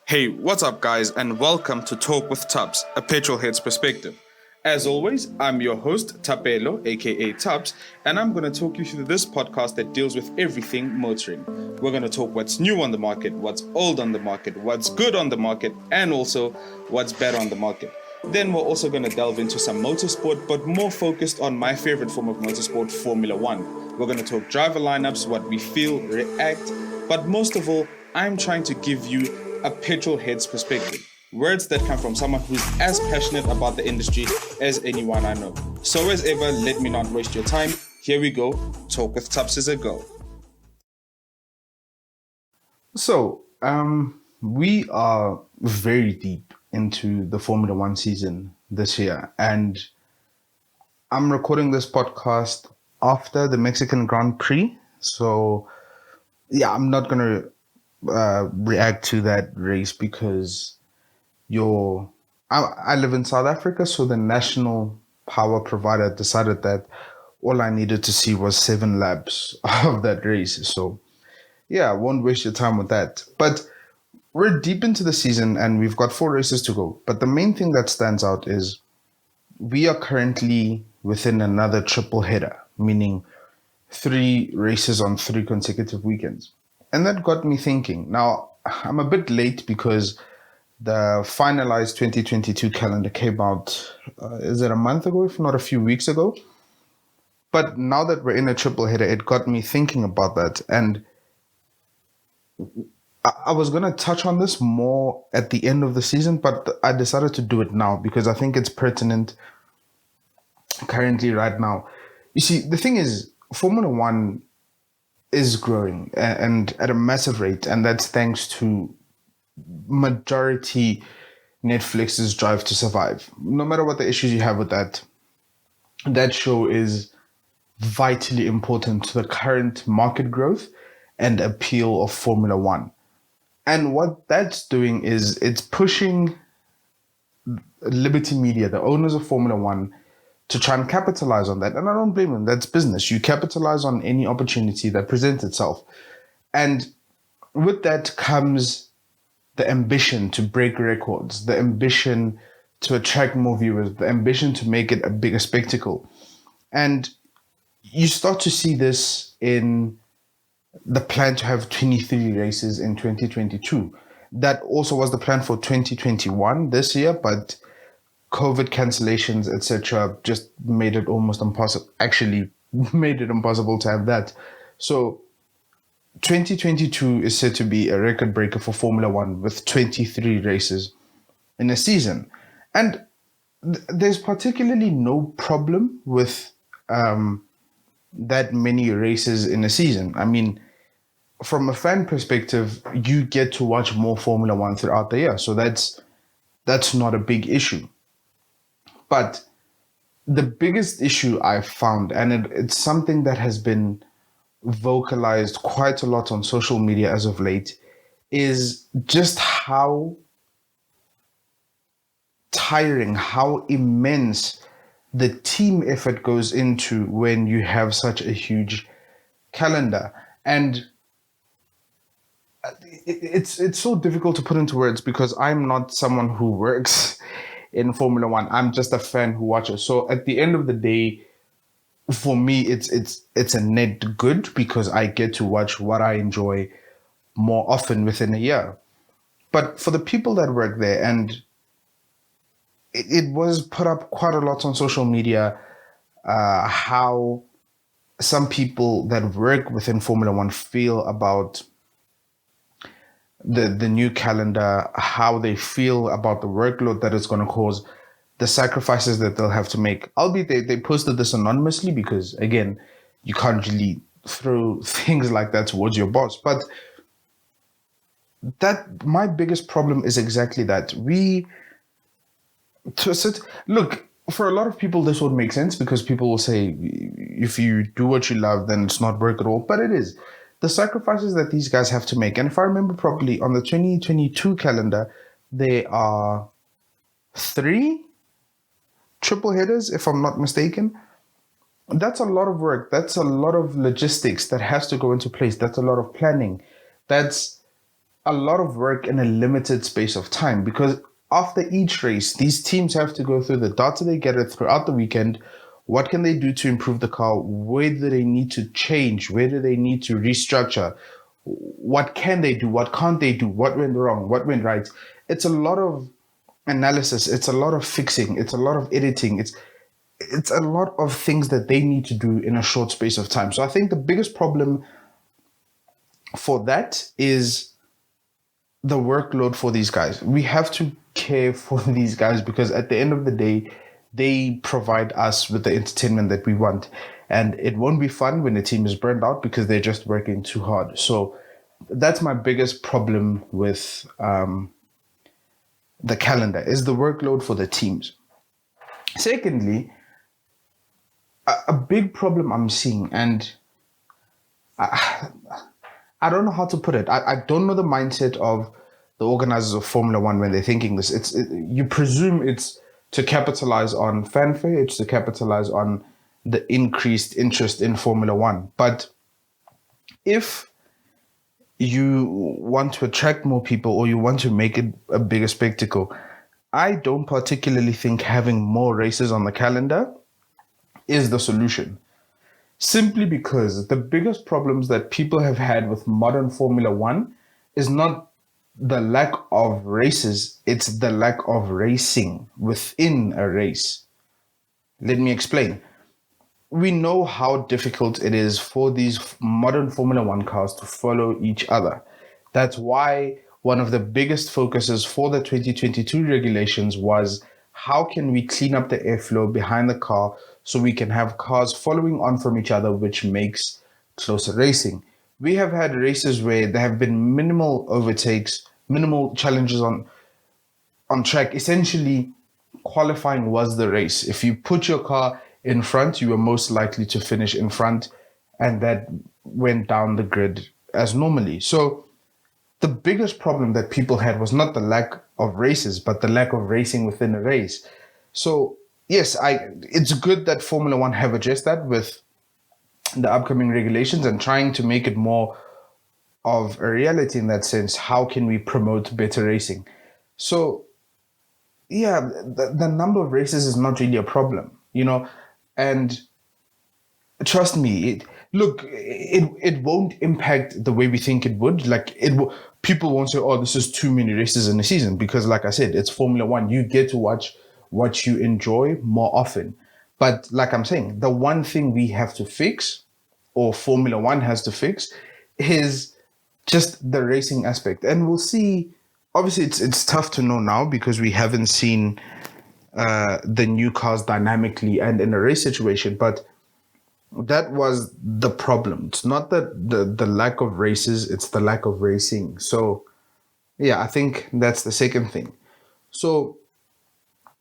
Hey, what's up, guys, and welcome to Talk with Tubbs, a petrolhead's perspective. As always, I'm your host, Tapelo, aka Tubbs, and I'm going to talk you through this podcast that deals with everything motoring. We're going to talk what's new on the market, what's old on the market, what's good on the market, and also what's bad on the market. Then we're also going to delve into some motorsport, but more focused on my favorite form of motorsport, Formula One. We're going to talk driver lineups, what we feel, react, but most of all, I'm trying to give you a petrol head's perspective. Words that come from someone who's as passionate about the industry as anyone I know. So as ever, let me not waste your time. Here we go. Talk with Tubbs is a go. So, we are very deep into the Formula One season this year, and I'm recording this podcast after the Mexican Grand Prix. So, yeah, I'm not going to react to that race because I live in South Africa, so the national power provider decided that all I needed to see was 7 laps of that race. So, yeah, I won't waste your time with that. But we're deep into the season and we've got 4 races to go. But the main thing that stands out is we are currently within another triple header, meaning 3 races on 3 consecutive weekends. And that got me thinking. Now, I'm a bit late because the finalized 2022 calendar came out, is it a month ago, if not a few weeks ago? But now that we're in a triple header, it got me thinking about that. And I was going to touch on this more at the end of the season, but I decided to do it now because I think it's pertinent currently right now. You see, the thing is, Formula One is growing and at a massive rate, and that's thanks to majority Netflix's Drive to Survive. No matter what the issues you have with that, that show is vitally important to the current market growth and appeal of Formula One. And what that's doing is it's pushing Liberty Media, the owners of Formula One, to try and capitalize on that. And I don't blame them. That's business. You capitalize on any opportunity that presents itself. And with that comes the ambition to break records, the ambition to attract more viewers, the ambition to make it a bigger spectacle. And you start to see this in the plan to have 23 races in 2022. That also was the plan for 2021 this year, but COVID cancellations, etc., just made it almost impossible. Actually, made it impossible to have that. So 2022 is said to be a record breaker for Formula One with 23 races in a season. And there's particularly no problem with that many races in a season. I mean, from a fan perspective, you get to watch more Formula One throughout the year. So that's not a big issue. But the biggest issue I've found, and it's something that has been vocalized quite a lot on social media as of late, is just how tiring, how immense the team effort goes into when you have such a huge calendar. And it's so difficult to put into words because I'm not someone who works in Formula One. I'm just a fan who watches. So at the end of the day, for me, it's a net good because I get to watch what I enjoy more often within a year. But for the people that work there, and it was put up quite a lot on social media, how some people that work within Formula One feel about the new calendar, how they feel about the workload that it's going to cause, the sacrifices that they'll have to make. Albeit they posted this anonymously because, again, you can't really throw things like that towards your boss. But that my biggest problem is exactly that. Look, for a lot of people, this would make sense because people will say, if you do what you love, then it's not work at all. But it is. The sacrifices that these guys have to make. And if I remember properly, on the 2022 calendar, there are 3 triple headers, if I'm not mistaken. That's a lot of work. That's a lot of logistics that has to go into place. That's a lot of planning. That's a lot of work in a limited space of time, because after each race, these teams have to go through the data they gather throughout the weekend. What can they do to improve the car? Where do they need to change? Where do they need to restructure? What can they do? What can't they do? What went wrong? What went right? It's a lot of analysis. It's a lot of fixing. It's a lot of editing. It's a lot of things that they need to do in a short space of time. So I think the biggest problem for that is the workload for these guys. We have to care for these guys, because at the end of the day, they provide us with the entertainment that we want. And it won't be fun when the team is burned out because they're just working too hard. So that's my biggest problem with the calendar, is the workload for the teams. Secondly, a big problem I'm seeing, and I don't know how to put it. I don't know the mindset of the organizers of Formula One when they're thinking this. You presume it's to capitalize on fanfare. It's to capitalize on the increased interest in Formula One. But if you want to attract more people, or you want to make it a bigger spectacle, I don't particularly think having more races on the calendar is the solution. Simply because the biggest problems that people have had with modern Formula One is not the lack of races, it's the lack of racing within a race. Let me explain. We know how difficult it is for these modern Formula One cars to follow each other. That's why one of the biggest focuses for the 2022 regulations was, how can we clean up the airflow behind the car so we can have cars following on from each other, which makes closer racing. We have had races where there have been minimal overtakes, minimal challenges on track. Essentially, qualifying was the race. If you put your car in front, you were most likely to finish in front, and that went down the grid as normally. So the biggest problem that people had was not the lack of races, but the lack of racing within a race. So yes, it's good that Formula One have addressed that with the upcoming regulations and trying to make it more of a reality in that sense. How can we promote better racing? So yeah, the number of races is not really a problem, and trust me, it won't impact the way we think it would. People won't say, oh, this is too many races in a season, because like I said, it's Formula One. You get to watch what you enjoy more often. But like I'm saying, the one thing we have to fix, or Formula One has to fix, is just the racing aspect. And we'll see. Obviously, it's tough to know now because we haven't seen the new cars dynamically and in a race situation. But that was the problem. It's not the lack of races, it's the lack of racing. So yeah, I think that's the second thing. So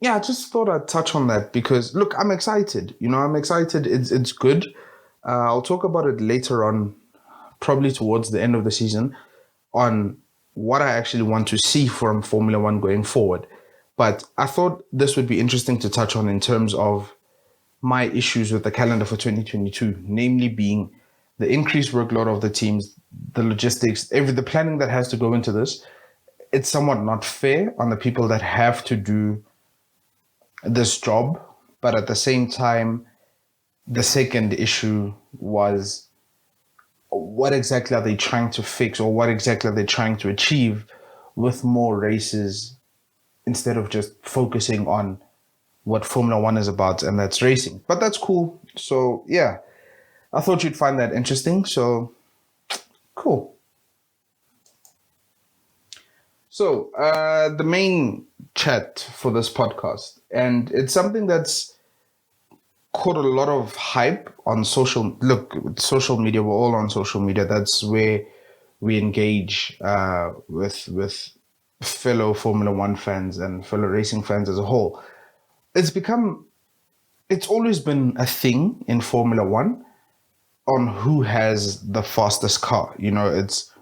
yeah, I just thought I'd touch on that because look, I'm excited. I'm excited. It's good. I'll talk about it later on, probably towards the end of the season, on what I actually want to see from Formula One going forward. But I thought this would be interesting to touch on in terms of my issues with the calendar for 2022, namely being the increased workload of the teams, the logistics, the planning that has to go into this. It's somewhat not fair on the people that have to do this job. But at the same time, the second issue was, what exactly are they trying to fix, or what exactly are they trying to achieve with more races instead of just focusing on what Formula One is about, and that's racing. But that's cool. So yeah, I thought you'd find that interesting. So cool. So the main chat for this podcast, and it's something that's caught a lot of hype on social media. We're all on social media. That's where we engage with fellow Formula One fans and fellow racing fans as a whole. It's always been a thing in Formula One on who has the fastest car. It's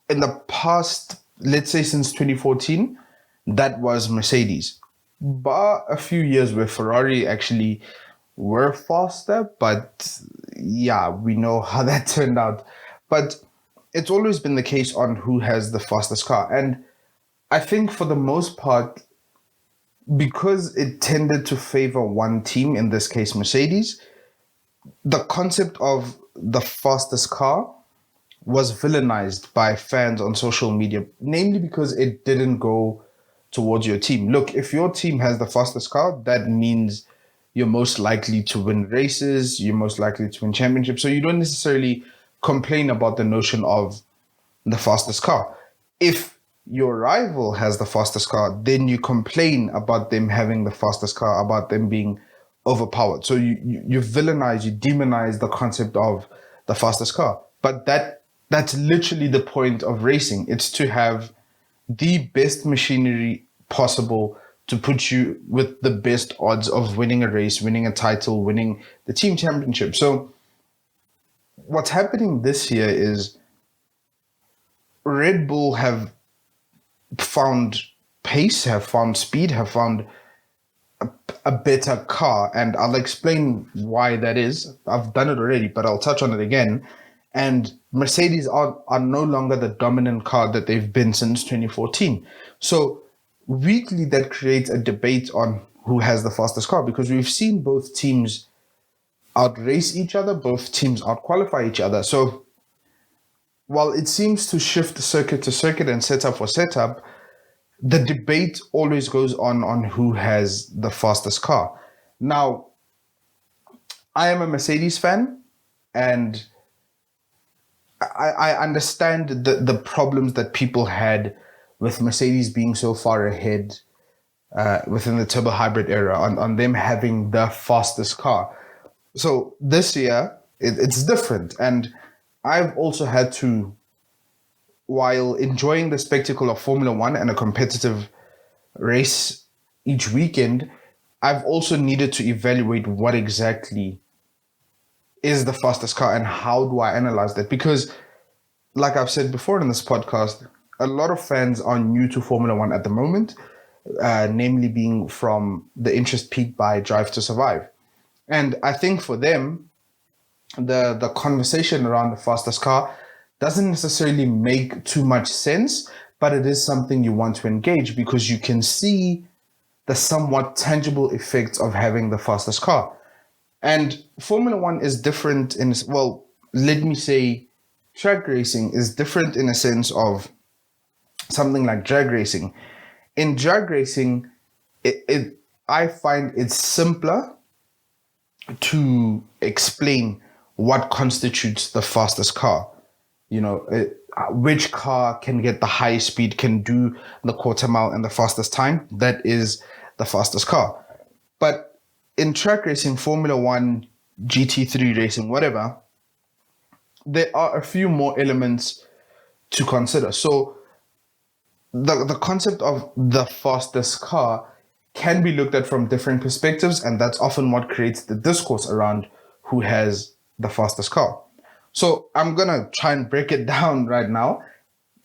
in the past, let's say since 2014, that was Mercedes. But a few years where Ferrari actually were faster, but yeah, we know how that turned out. But it's always been the case on who has the fastest car. And I think for the most part, because it tended to favor one team, in this case Mercedes, the concept of the fastest car was villainized by fans on social media, namely because it didn't go towards your team. Look, if your team has the fastest car, that means you're most likely to win races, you're most likely to win championships. So you don't necessarily complain about the notion of the fastest car. If your rival has the fastest car, then you complain about them having the fastest car, about them being overpowered. So you villainize, you demonize the concept of the fastest car. But that's literally the point of racing. It's to have the best machinery possible to put you with the best odds of winning a race, winning a title, winning the team championship. So what's happening this year is Red Bull have found pace, have found speed, have found a better car. And I'll explain why that is. I've done it already, but I'll touch on it again. And Mercedes are no longer the dominant car that they've been since 2014. So weekly, that creates a debate on who has the fastest car, because we've seen both teams outrace each other, both teams outqualify each other. So while it seems to shift circuit to circuit and setup for setup, the debate always goes on who has the fastest car. Now, I am a Mercedes fan, and I understand the problems that people had with Mercedes being so far ahead within the turbo hybrid era on them having the fastest car. So this year, it's different. And I've also had to, while enjoying the spectacle of Formula One and a competitive race each weekend, I've also needed to evaluate what exactly is the fastest car and how do I analyze that? Because, like I've said before in this podcast, a lot of fans are new to Formula One at the moment, namely being from the interest piqued by Drive to Survive. And I think for them, the conversation around the fastest car doesn't necessarily make too much sense, but it is something you want to engage because you can see the somewhat tangible effects of having the fastest car. And Formula One is different in, well, let me say track racing is different in a sense of something like drag racing. In drag racing, I find it's simpler to explain what constitutes the fastest car. You know, which car can get the highest speed, can do the quarter mile in the fastest time. That is the fastest car. But in track racing, Formula One, GT3 racing, whatever, there are a few more elements to consider. So the concept of the fastest car can be looked at from different perspectives, and that's often what creates the discourse around who has the fastest car. So I'm going to try and break it down right now,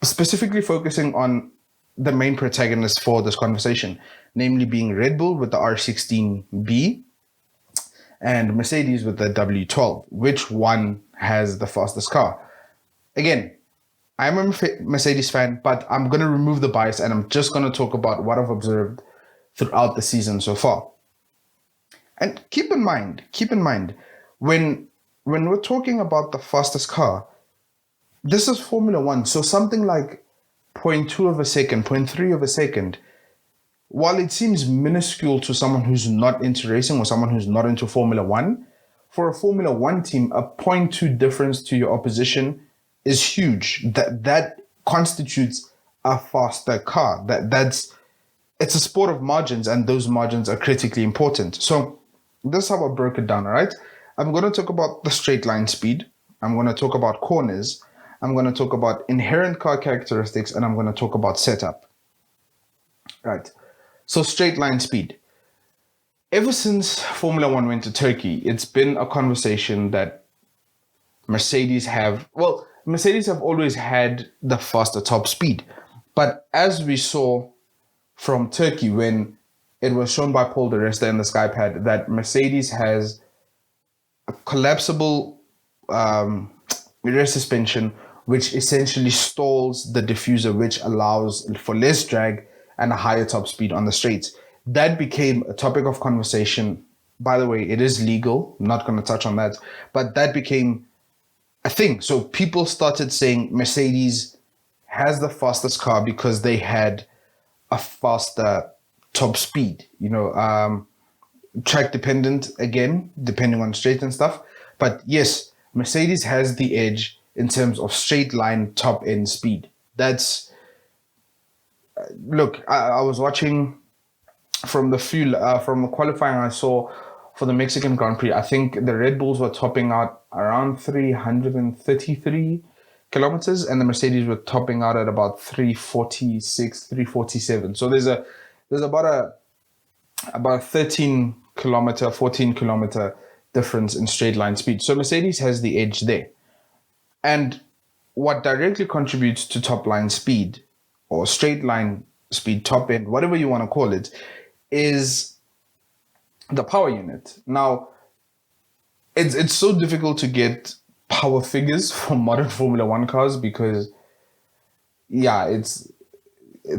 specifically focusing on the main protagonist for this conversation, namely being Red Bull with the R16B and Mercedes with the W12. Which one has the fastest car? Again, I'm a Mercedes fan, but I'm going to remove the bias and I'm just going to talk about what I've observed throughout the season so far. And keep in mind, when we're talking about the fastest car, this is Formula One. So something like 0.2 of a second, 0.3 of a second, while it seems minuscule to someone who's not into racing or someone who's not into Formula One, for a Formula One team, a 0.2 difference to your opposition is huge. That constitutes a faster car. It's a sport of margins, and those margins are critically important. So this is how I broke it down, all right? I'm going to talk about the straight line speed. I'm going to talk about corners. I'm going to talk about inherent car characteristics, and I'm going to talk about setup. Right. So straight line speed. Ever since Formula One went to Turkey, it's been a conversation that Mercedes have always had the faster top speed. But as we saw from Turkey, when it was shown by Paul de Resta in the Skypad that Mercedes has a collapsible rear suspension which essentially stalls the diffuser, which allows for less drag and a higher top speed on the straights. That became a topic of conversation. By the way, it is legal. I'm not going to touch on that, but that became a thing. So people started saying Mercedes has the fastest car because they had a faster top speed, track dependent again, depending on straight and stuff. But yes, Mercedes has the edge in terms of straight line top end speed. That's look. I was watching from the qualifying I saw for the Mexican Grand Prix. I think the Red Bulls were topping out around 333 kilometers, and the Mercedes were topping out at about 346, 347. So there's about a 13 kilometer, 14 kilometer difference in straight line speed. So Mercedes has the edge there. And what directly contributes to top line speed or straight line speed, top end, whatever you want to call it, is the power unit. Now, it's so difficult to get power figures for modern Formula One cars because, yeah, it's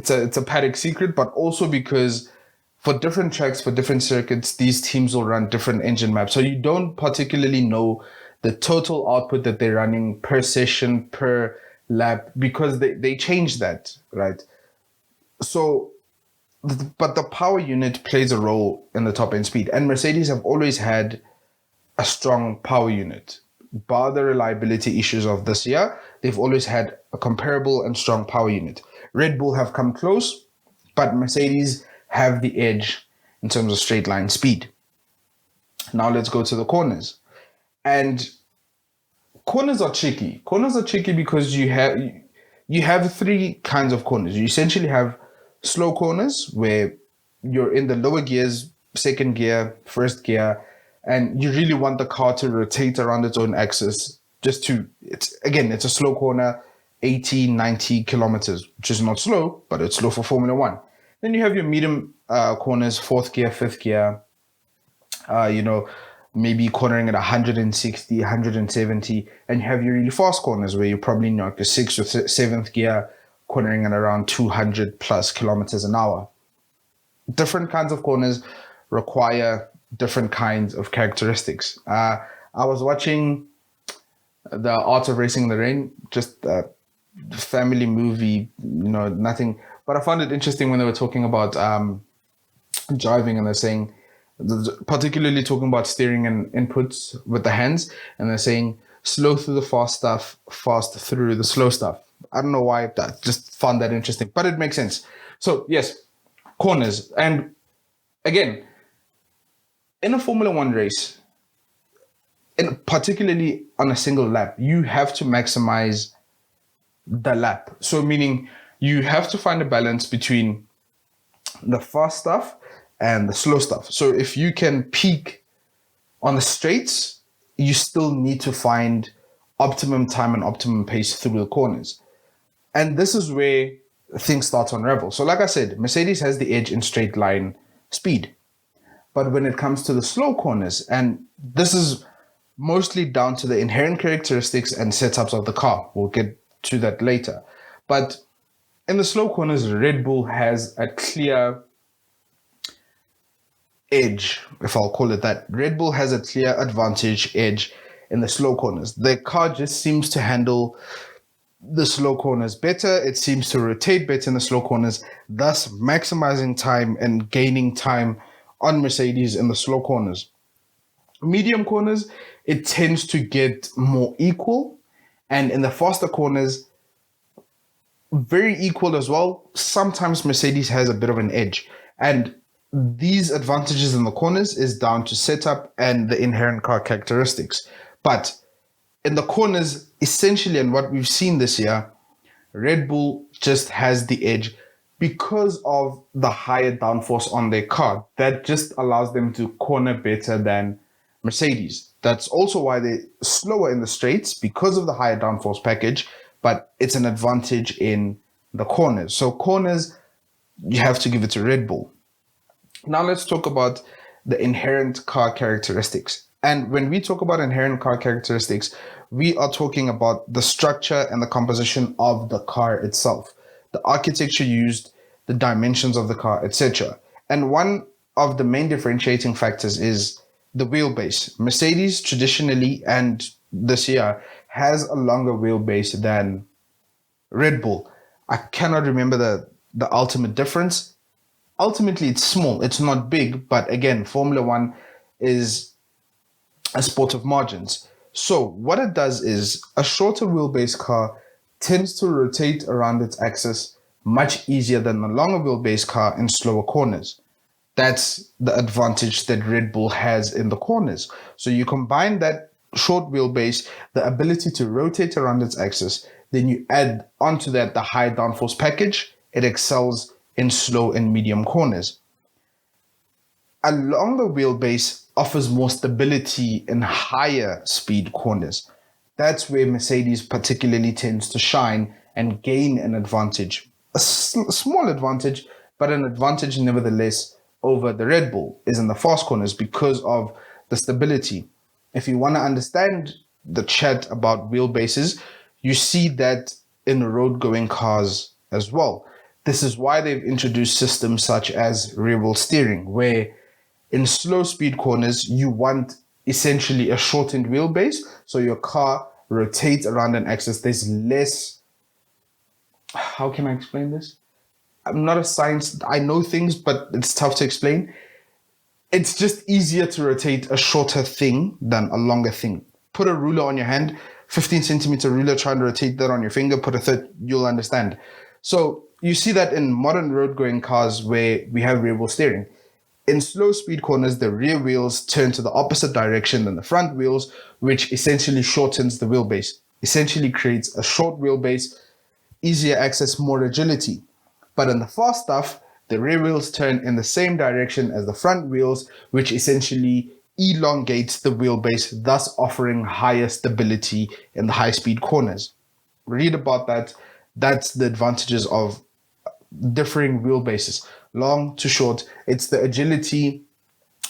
a paddock secret, but also because for different tracks, for different circuits, these teams will run different engine maps. So you don't particularly know the total output that they're running per session, per lap, because they change that, right? So, but the power unit plays a role in the top end speed. And Mercedes have always had a strong power unit. Bar the reliability issues of this year, they've always had a comparable and strong power unit. Red Bull have come close, but Mercedes have the edge in terms of straight line speed. Now let's go to the corners. And corners are tricky. Corners are tricky because you have three kinds of corners. You essentially have slow corners where you're in the lower gears, second gear, first gear, and you really want the car to rotate around its own axis it's a slow corner, 80, 90 kilometers, which is not slow, but it's slow for Formula One. Then you have your medium corners, fourth gear, fifth gear, maybe cornering at 160, 170, and you have your really fast corners where you're probably in like the sixth or seventh gear, cornering at around 200 plus kilometers an hour. Different kinds of corners require different kinds of characteristics. I was watching The Art of Racing in the Rain, just a family movie, nothing. But I found it interesting when they were talking about driving, and they're saying, particularly talking about steering and inputs with the hands, and they're saying slow through the fast stuff, fast through the slow stuff. I don't know why, that just found that interesting, but it makes sense. So yes, corners. And again, in a Formula One race, and particularly on a single lap, you have to maximize the lap. So meaning you have to find a balance between the fast stuff and the slow stuff. So if you can peak on the straights, you still need to find optimum time and optimum pace through the corners. And this is where things start to unravel. So like I said, Mercedes has the edge in straight line speed. But when it comes to the slow corners, and this is mostly down to the inherent characteristics and setups of the car. We'll get to that later. But in the slow corners, Red Bull has a clear edge, if I'll call it that. Red Bull has a clear advantage edge in the slow corners. The car just seems to handle the slow corners better. It seems to rotate better in the slow corners, thus maximizing time and gaining time on Mercedes in the slow corners. Medium corners, it tends to get more equal. And in the faster corners, very equal as well. Sometimes Mercedes has a bit of an edge. And these advantages in the corners is down to setup and the inherent car characteristics. But in the corners, essentially, and what we've seen this year, Red Bull just has the edge because of the higher downforce on their car. That just allows them to corner better than Mercedes. That's also why they're slower in the straights because of the higher downforce package, but it's an advantage in the corners. So corners, you have to give it to Red Bull. Now let's talk about the inherent car characteristics. And when we talk about inherent car characteristics, We are talking about the structure and the composition of the car itself, the architecture used, the dimensions of the car, etc. And one of the main differentiating factors is the wheelbase. Mercedes traditionally and this year has a longer wheelbase than Red Bull. I cannot remember the ultimate difference. Ultimately, it's small. It's not big, but again, Formula One is a sport of margins. So what it does is a shorter wheelbase car tends to rotate around its axis much easier than a longer wheelbase car in slower corners. That's the advantage that Red Bull has in the corners. So you combine that short wheelbase, the ability to rotate around its axis, then you add onto that the high downforce package, it excels in slow and medium corners. A longer wheelbase offers more stability in higher speed corners. That's where Mercedes particularly tends to shine and gain an advantage. A small advantage, but an advantage nevertheless over the Red Bull is in the fast corners because of the stability. If you want to understand the chat about wheelbases, you see that in road going cars as well. This is why they've introduced systems such as rear wheel steering, where in slow speed corners, you want essentially a shortened wheelbase. So your car rotates around an axis. There's less, how can I explain this? I'm not a science, I know things, but it's tough to explain. It's just easier to rotate a shorter thing than a longer thing. Put a ruler on your hand, 15 centimeter ruler, trying to rotate that on your finger, put a third, you'll understand. So you see that in modern road going cars where we have rear wheel steering. In slow speed corners, the rear wheels turn to the opposite direction than the front wheels, which essentially shortens the wheelbase, essentially creates a short wheelbase, easier access, more agility. But in the fast stuff, the rear wheels turn in the same direction as the front wheels, which essentially elongates the wheelbase, thus offering higher stability in the high speed corners. Read about that. That's the advantages of differing wheelbases, long to short. It's the agility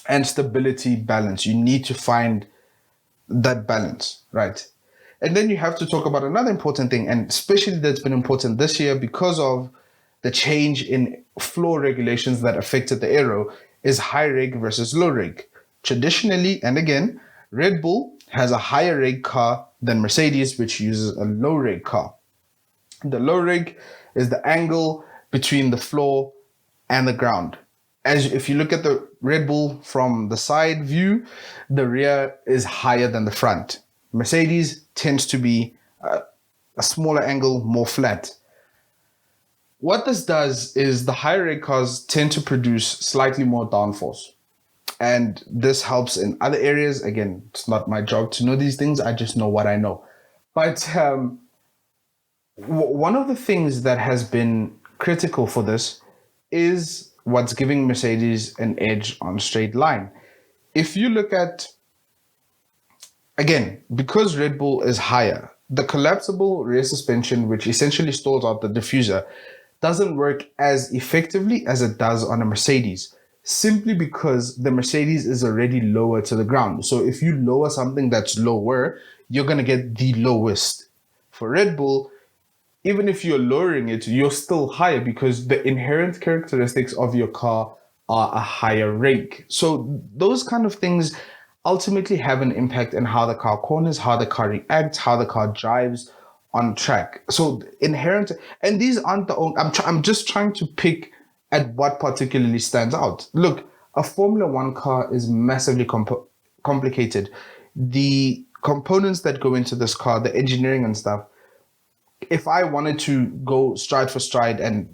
and stability balance. You need to find that balance, right? And then you have to talk about another important thing, and especially that's been important this year because of the change in floor regulations that affected the aero, is high reg versus low reg. Traditionally, and again, Red Bull has a higher reg car than Mercedes, which uses a low reg car. The low reg is the angle between the floor and the ground. As if you look at the Red Bull from the side view, the rear is higher than the front. Mercedes tends to be a smaller angle, more flat. What this does is the higher reg cars tend to produce slightly more downforce. And this helps in other areas. Again, it's not my job to know these things. I just know what I know. But one of the things that has been critical for this is what's giving Mercedes an edge on straight line. If you look at, again, because Red Bull is higher, the collapsible rear suspension, which essentially stalls out the diffuser, doesn't work as effectively as it does on a Mercedes, simply because the Mercedes is already lower to the ground. So if you lower something that's lower, you're going to get the lowest. For Red Bull, even if you're lowering it, you're still higher because the inherent characteristics of your car are a higher rake. So those kind of things ultimately have an impact on how the car corners, how the car reacts, how the car drives on track. So inherent, and these aren't the only, I'm just trying to pick at what particularly stands out. Look, a Formula One car is massively complicated. The components that go into this car, the engineering and stuff, if I wanted to go stride for stride and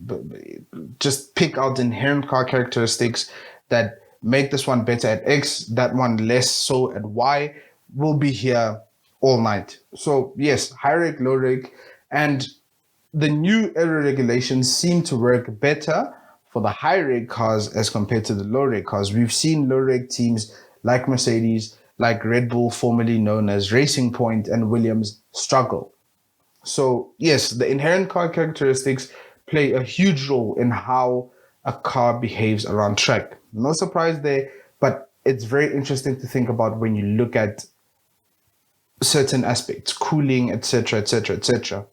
just pick out the inherent car characteristics that make this one better at X, that one less so at Y, we'll be here all night. So yes, high reg, low reg, and the new aero regulations seem to work better for the high reg cars as compared to the low reg cars. We've seen low reg teams like Mercedes, like Red Bull, formerly known as Racing Point, and Williams struggle. So yes, the inherent car characteristics play a huge role in how a car behaves around track. No surprise there, but it's very interesting to think about when you look at certain aspects, cooling, etc., etc., etc.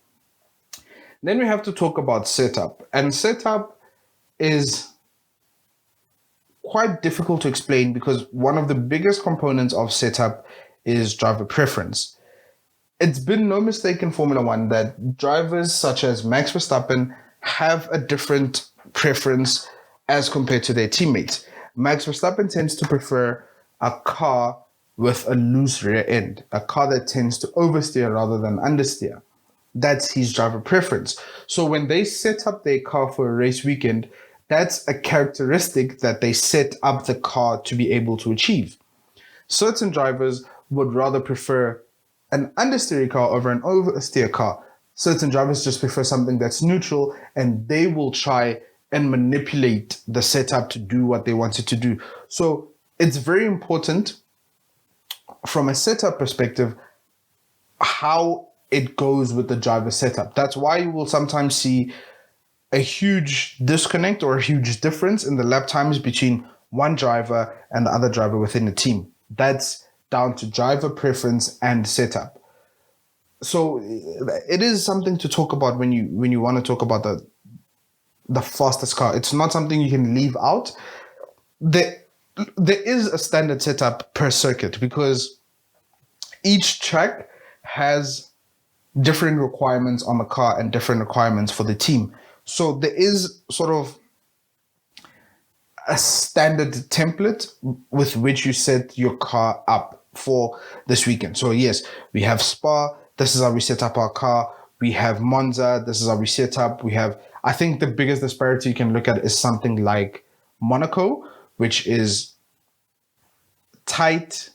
Then we have to talk about setup, and setup is quite difficult to explain because one of the biggest components of setup is driver preference. It's been no mistake in Formula One that drivers such as Max Verstappen have a different preference as compared to their teammates. Max Verstappen tends to prefer a car with a loose rear end, a car that tends to oversteer rather than understeer. That's his driver preference. So when they set up their car for a race weekend, that's a characteristic that they set up the car to be able to achieve. Certain drivers would rather prefer an understeer car over an oversteer car. Certain drivers just prefer something that's neutral, and they will try and manipulate the setup to do what they want it to do. So it's very important from a setup perspective how it goes with the driver setup. That's why you will sometimes see a huge disconnect or a huge difference in the lap times between one driver and the other driver within the team. That's down to driver preference and setup. So it is something to talk about when you want to talk about the fastest car. It's not something you can leave out. There is a standard setup per circuit because each track has different requirements on the car and different requirements for the team. So there is sort of a standard template with which you set your car up for this weekend. So yes, we have Spa. This is how we set up our car. We have Monza. This is how we set up. We have, I think the biggest disparity you can look at is something like Monaco, which is tight,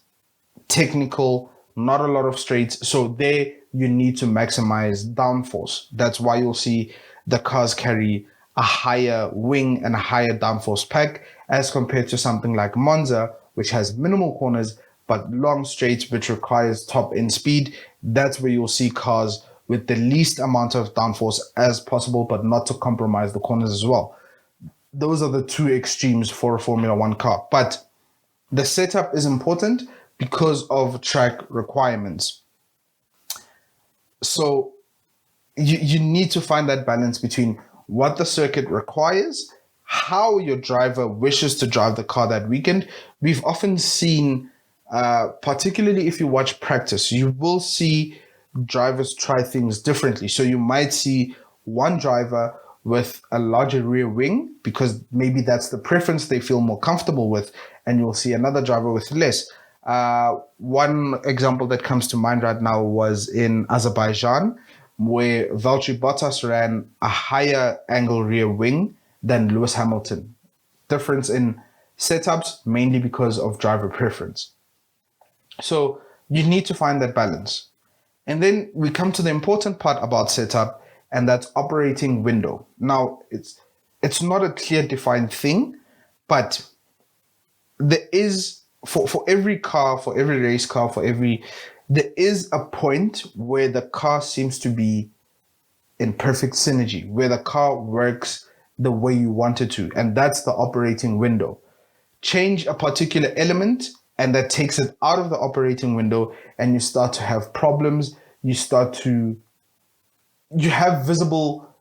technical, not a lot of straights. So there you need to maximize downforce. That's why you'll see the cars carry a higher wing and a higher downforce pack as compared to something like Monza, which has minimal corners but long straights, which requires top end speed. That's where you'll see cars with the least amount of downforce as possible, but not to compromise the corners as well. Those are the two extremes for a Formula One car. But the setup is important because of track requirements. So you need to find that balance between what the circuit requires, how your driver wishes to drive the car that weekend. We've often seen, particularly if you watch practice, you will see drivers try things differently. So you might see one driver with a larger rear wing because maybe that's the preference they feel more comfortable with, and you'll see another driver with less. One example that comes to mind right now was in Azerbaijan, where Valtteri Bottas ran a higher angle rear wing than Lewis Hamilton. Difference in setups, mainly because of driver preference. So you need to find that balance. And then we come to the important part about setup, and that's operating window. Now, it's not a clear defined thing, but there is, for every car, for every race car, there is a point where the car seems to be in perfect synergy, where the car works the way you want it to, and that's the operating window. Change a particular element, and that takes it out of the operating window, and you start to have problems. You have visible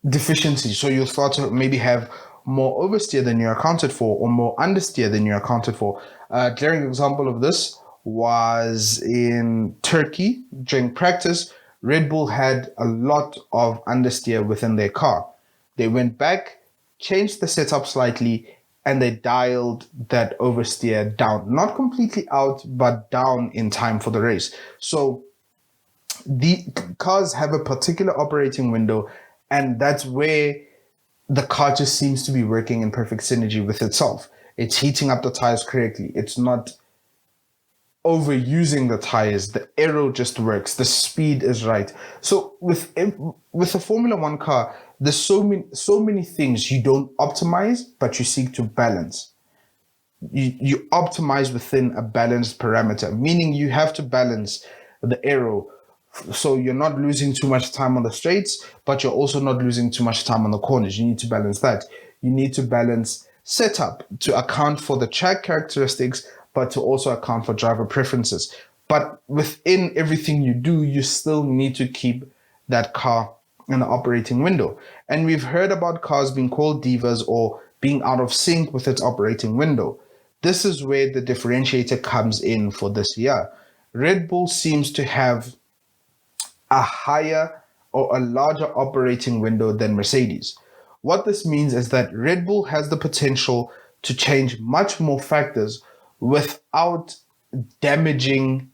deficiencies. So you'll start to maybe have more oversteer than you're accounted for, or more understeer than you're accounted for. A glaring example of this was in Turkey during practice. Red Bull had a lot of understeer within their car. They went back, changed the setup slightly, and they dialed that oversteer down. Not completely out, but down in time for the race. So the cars have a particular operating window, and that's where the car just seems to be working in perfect synergy with itself. It's heating up the tires correctly. It's not overusing the tires. The aero just works. The speed is right. So with a Formula One car, there's so many things you don't optimize, but you seek to balance. You optimize within a balanced parameter, meaning you have to balance the aero. So you're not losing too much time on the straights, but you're also not losing too much time on the corners. You need to balance that. You need to balance setup to account for the track characteristics, but to also account for driver preferences. But within everything you do, you still need to keep that car in the operating window. And we've heard about cars being called divas or being out of sync with its operating window. This is where the differentiator comes in for this year. Red Bull seems to have a higher or a larger operating window than Mercedes. What this means is that Red Bull has the potential to change much more factors without damaging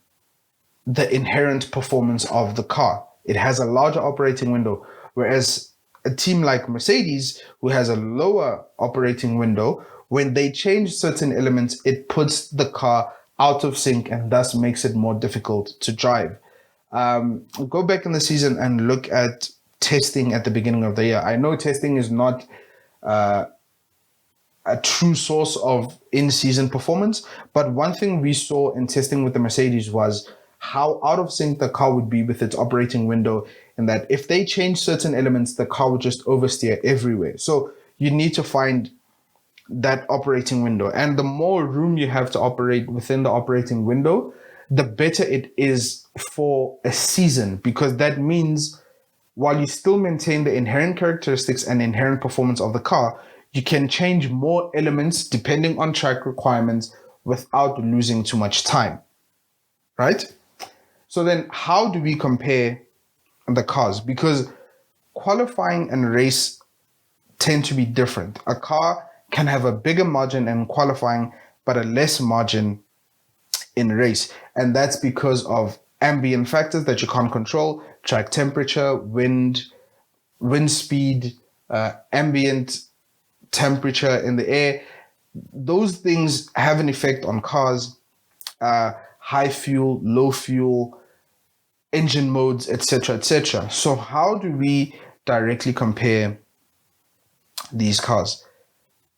the inherent performance of the car. It has a larger operating window, whereas a team like Mercedes, who has a lower operating window, when they change certain elements, it puts the car out of sync and thus makes it more difficult to drive. Go back in the season and look at testing at the beginning of the year. I know testing is not a true source of in-season performance, but one thing we saw in testing with the Mercedes was how out of sync the car would be with its operating window, and that if they change certain elements, the car would just oversteer everywhere. So you need to find that operating window, and the more room you have to operate within the operating window, the better it is for a season, because that means while you still maintain the inherent characteristics and inherent performance of the car, you can change more elements depending on track requirements without losing too much time, right? So then how do we compare the cars? Because qualifying and race tend to be different. A car can have a bigger margin in qualifying, but a less margin in race. And that's because of ambient factors that you can't control: track temperature, wind speed, ambient temperature in the air. Those things have an effect on cars, high fuel, low fuel, engine modes, etc., etc. So how do we directly compare these cars?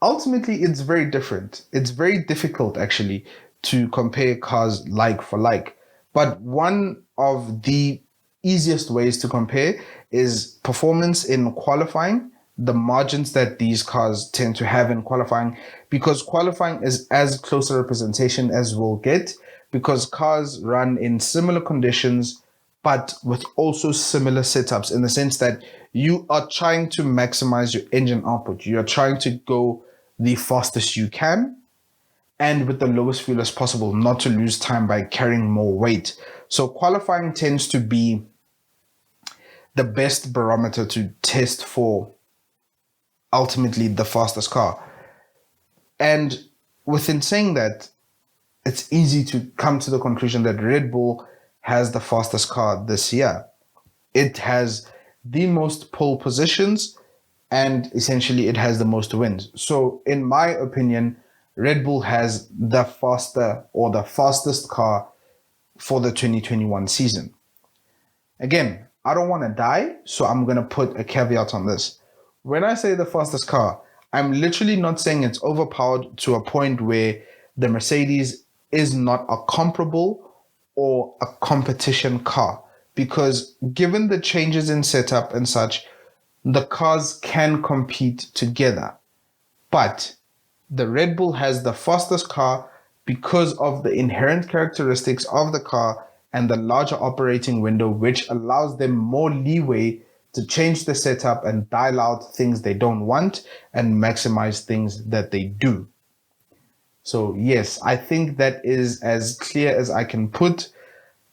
Ultimately, it's very different. It's very difficult, actually, to compare cars like for like. But one of the easiest ways to compare is performance in qualifying, the margins that these cars tend to have in qualifying, because qualifying is as close a representation as we'll get, because cars run in similar conditions, but with also similar setups, in the sense that you are trying to maximize your engine output. You are trying to go the fastest you can and with the lowest fuel as possible, not to lose time by carrying more weight. So qualifying tends to be the best barometer to test for ultimately the fastest car. And within saying that, it's easy to come to the conclusion that Red Bull has the fastest car this year. It has the most pole positions, and essentially it has the most wins. So in my opinion, Red Bull has the fastest car for the 2021 season. Again, I don't want to die, so I'm going to put a caveat on this. When I say the fastest car, I'm literally not saying it's overpowered to a point where the Mercedes is not a comparable or a competition car, because given the changes in setup and such, the cars can compete together. But the Red Bull has the fastest car because of the inherent characteristics of the car and the larger operating window, which allows them more leeway to change the setup and dial out things they don't want and maximize things that they do. So yes, I think that is as clear as I can put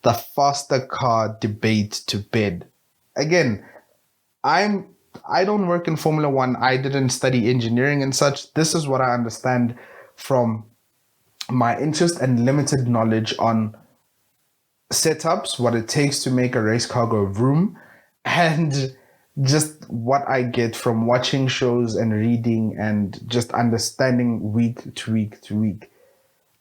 the faster car debate to bed. Again, I don't work in Formula One. I didn't study engineering and such. This is what I understand from my interest and limited knowledge on setups, what it takes to make a race car go vroom, and just what I get from watching shows and reading and just understanding week to week to week.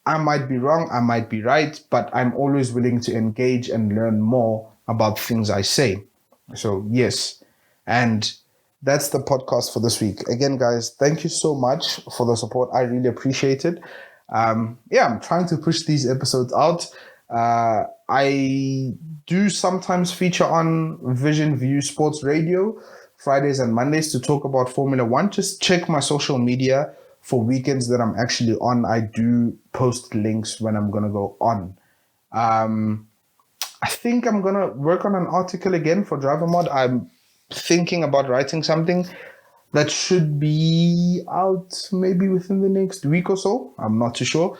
I might be wrong, I might be right, but I'm always willing to engage and learn more about things I say. So yes, and that's the podcast for this week. Again, guys, thank you so much for the support. I really appreciate it. I'm trying to push these episodes out. I do sometimes feature on Vision View Sports Radio Fridays and Mondays to talk about Formula One. Just check my social media for weekends that I'm actually on. I do post links when I'm going to go on. I think I'm gonna work on an article again for Driver Mod. I'm thinking about writing something that should be out maybe within the next week or so. I'm not too sure.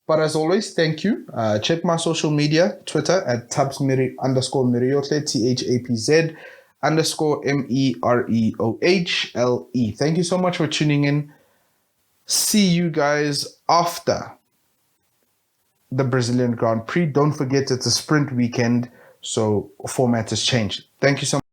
But as always, thank you. Check my social media, Twitter at tabs_Miriotle, THAPZ_MEREOHLE. Thank you so much for tuning in. See you guys after the Brazilian Grand Prix. Don't forget it's a sprint weekend, so format has changed. Thank you so much.